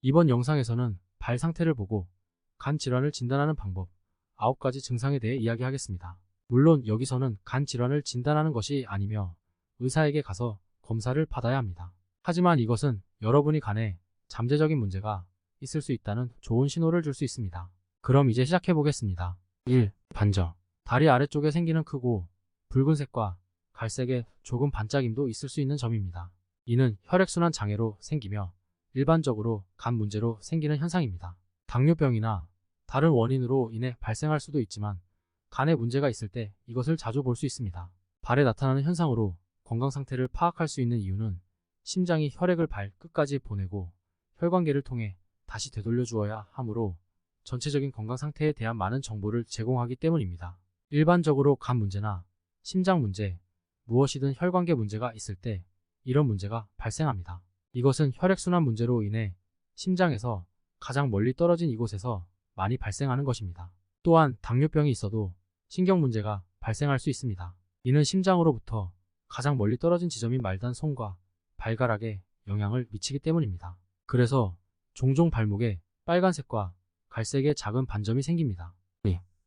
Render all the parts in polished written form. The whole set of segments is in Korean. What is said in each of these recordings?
이번 영상에서는 발 상태를 보고 간 질환을 진단하는 방법 9가지 증상에 대해 이야기하겠습니다. 물론 여기서는 간 질환을 진단하는 것이 아니며 의사에게 가서 검사를 받아야 합니다. 하지만 이것은 여러분이 간에 잠재적인 문제가 있을 수 있다는 좋은 신호를 줄 수 있습니다. 그럼 이제 시작해 보겠습니다. 1. 반저. 다리 아래쪽에 생기는 크고 붉은색과 갈색의 조금 반짝임도 있을 수 있는 점입니다. 이는 혈액순환 장애로 생기며 일반적으로 간 문제로 생기는 현상입니다. 당뇨병이나 다른 원인으로 인해 발생할 수도 있지만 간에 문제가 있을 때 이것을 자주 볼 수 있습니다. 발에 나타나는 현상으로 건강 상태를 파악할 수 있는 이유는 심장이 혈액을 발 끝까지 보내고 혈관계를 통해 다시 되돌려 주어야 하므로 전체적인 건강 상태에 대한 많은 정보를 제공하기 때문입니다. 일반적으로 간 문제나 심장 문제, 무엇이든 혈관계 문제가 있을 때 이런 문제가 발생합니다. 이것은 혈액순환 문제로 인해 심장에서 가장 멀리 떨어진 이곳에서 많이 발생하는 것입니다. 또한 당뇨병이 있어도 신경 문제가 발생할 수 있습니다. 이는 심장으로부터 가장 멀리 떨어진 지점인 말단 손과 발가락에 영향을 미치기 때문입니다. 그래서 종종 발목에 빨간색과 갈색의 작은 반점이 생깁니다.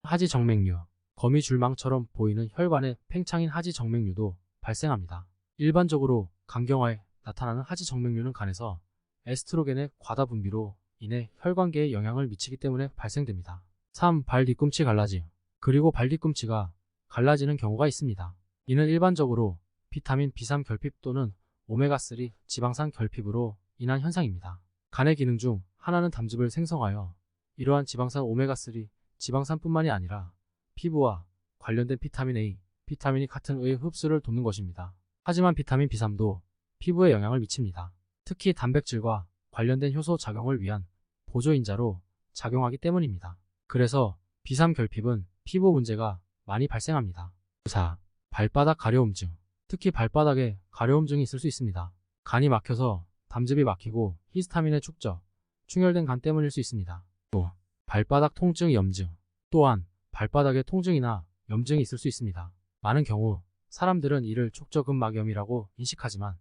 하지정맥류. 거미줄망처럼 보이는 혈관의 팽창인 하지정맥류도 발생합니다. 일반적으로 간경화에 나타나는 하지정맥류는 간에서 에스트로겐의 과다 분비로 인해 혈관계에 영향을 미치기 때문에 발생됩니다. 3. 발 뒤꿈치 갈라짐. 그리고 발 뒤꿈치가 갈라지는 경우가 있습니다. 이는 일반적으로 비타민 B3 결핍 또는 오메가3 지방산 결핍으로 인한 현상입니다. 간의 기능 중 하나는 담즙을 생성하여 이러한 지방산 오메가3 지방산뿐만이 아니라 피부와 관련된 비타민 A, 비타민이 같은 의의 흡수를 돕는 것입니다. 하지만 비타민 B3도 피부에 영향을 미칩니다. 특히 단백질과 관련된 효소 작용을 위한 보조인자로 작용하기 때문입니다. 그래서 B3 결핍은 피부 문제가 많이 발생합니다. 4. 발바닥 가려움증. 특히 발바닥에 가려움증이 있을 수 있습니다. 간이 막혀서 담즙이 막히고 히스타민의 축적, 충혈된 간 때문일 수 있습니다. 5. 발바닥 통증 염증. 또한 발바닥에 통증이나 염증이 있을 수 있습니다. 많은 경우 사람들은 이를 촉저근막염이라고 인식하지만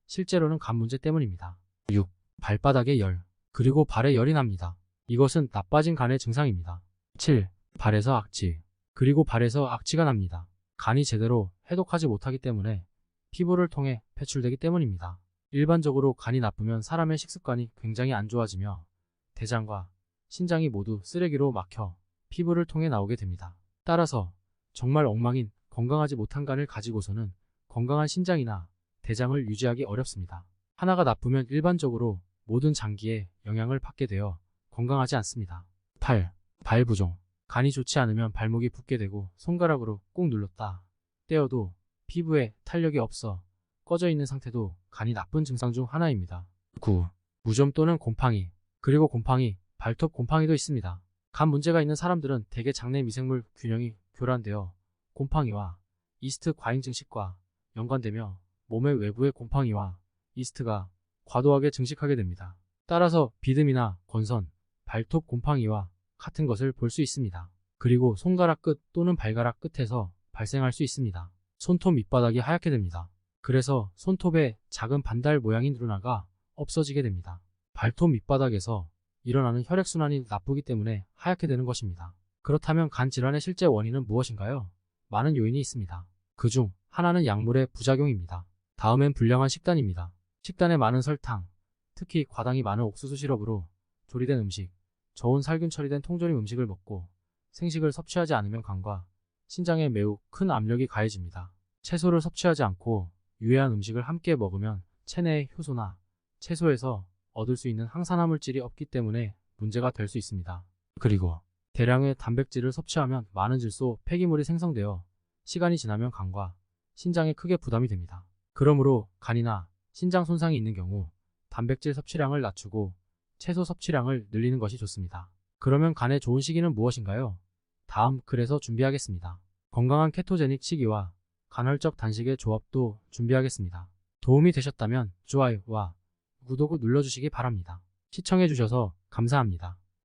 실제로는 간 문제 때문입니다. 6. 발바닥에 열. 그리고 발에 열이 납니다. 이것은 나빠진 간의 증상입니다. 7. 발에서 악취. 그리고 발에서 악취가 납니다. 간이 제대로 해독하지 못하기 때문에 피부를 통해 배출되기 때문입니다. 일반적으로 간이 나쁘면 사람의 식습관이 굉장히 안 좋아지며 대장과 신장이 모두 쓰레기로 막혀 피부를 통해 나오게 됩니다. 따라서 정말 엉망인 건강하지 못한 간을 가지고서는 건강한 신장이나 대장을 유지하기 어렵습니다. 하나가 나쁘면 일반적으로 모든 장기에 영향을 받게 되어 건강하지 않습니다. 8. 발 부종. 간이 좋지 않으면 발목이 붓게 되고 손가락으로 꾹 눌렀다 떼어도 피부에 탄력이 없어 꺼져 있는 상태도 간이 나쁜 증상 중 하나입니다. 9. 무좀 또는 곰팡이. 그리고 곰팡이, 발톱 곰팡이도 있습니다. 간 문제가 있는 사람들은 대개 장내 미생물 균형이 교란되어 곰팡이와 이스트 과잉 증식과 연관되며 몸의 외부의 곰팡이와 이스트가 과도하게 증식하게 됩니다. 따라서 비듬이나 건선, 발톱 곰팡이와 같은 것을 볼 수 있습니다. 그리고 손가락 끝 또는 발가락 끝에서 발생할 수 있습니다. 손톱 밑바닥이 하얗게 됩니다. 그래서 손톱에 작은 반달 모양인 누나가 없어지게 됩니다. 발톱 밑바닥에서 일어나는 혈액순환이 나쁘기 때문에 하얗게 되는 것입니다. 그렇다면 간 질환의 실제 원인은 무엇인가요? 많은 요인이 있습니다. 그중 하나는 약물의 부작용입니다. 다음엔 불량한 식단입니다. 식단에 많은 설탕, 특히 과당이 많은 옥수수 시럽으로 조리된 음식, 저온 살균 처리된 통조림 음식을 먹고 생식을 섭취하지 않으면 간과 신장에 매우 큰 압력이 가해집니다. 채소를 섭취하지 않고 유해한 음식을 함께 먹으면 체내의 효소나 채소에서 얻을 수 있는 항산화 물질이 없기 때문에 문제가 될 수 있습니다. 그리고 대량의 단백질을 섭취하면 많은 질소, 폐기물이 생성되어 시간이 지나면 간과 신장에 크게 부담이 됩니다. 그러므로 간이나 신장 손상이 있는 경우 단백질 섭취량을 낮추고 채소 섭취량을 늘리는 것이 좋습니다. 그러면 간에 좋은 시기는 무엇인가요? 다음 글에서 준비하겠습니다. 건강한 케토제닉 식이와 간헐적 단식의 조합도 준비하겠습니다. 도움이 되셨다면 좋아요와 구독을 눌러주시기 바랍니다. 시청해주셔서 감사합니다.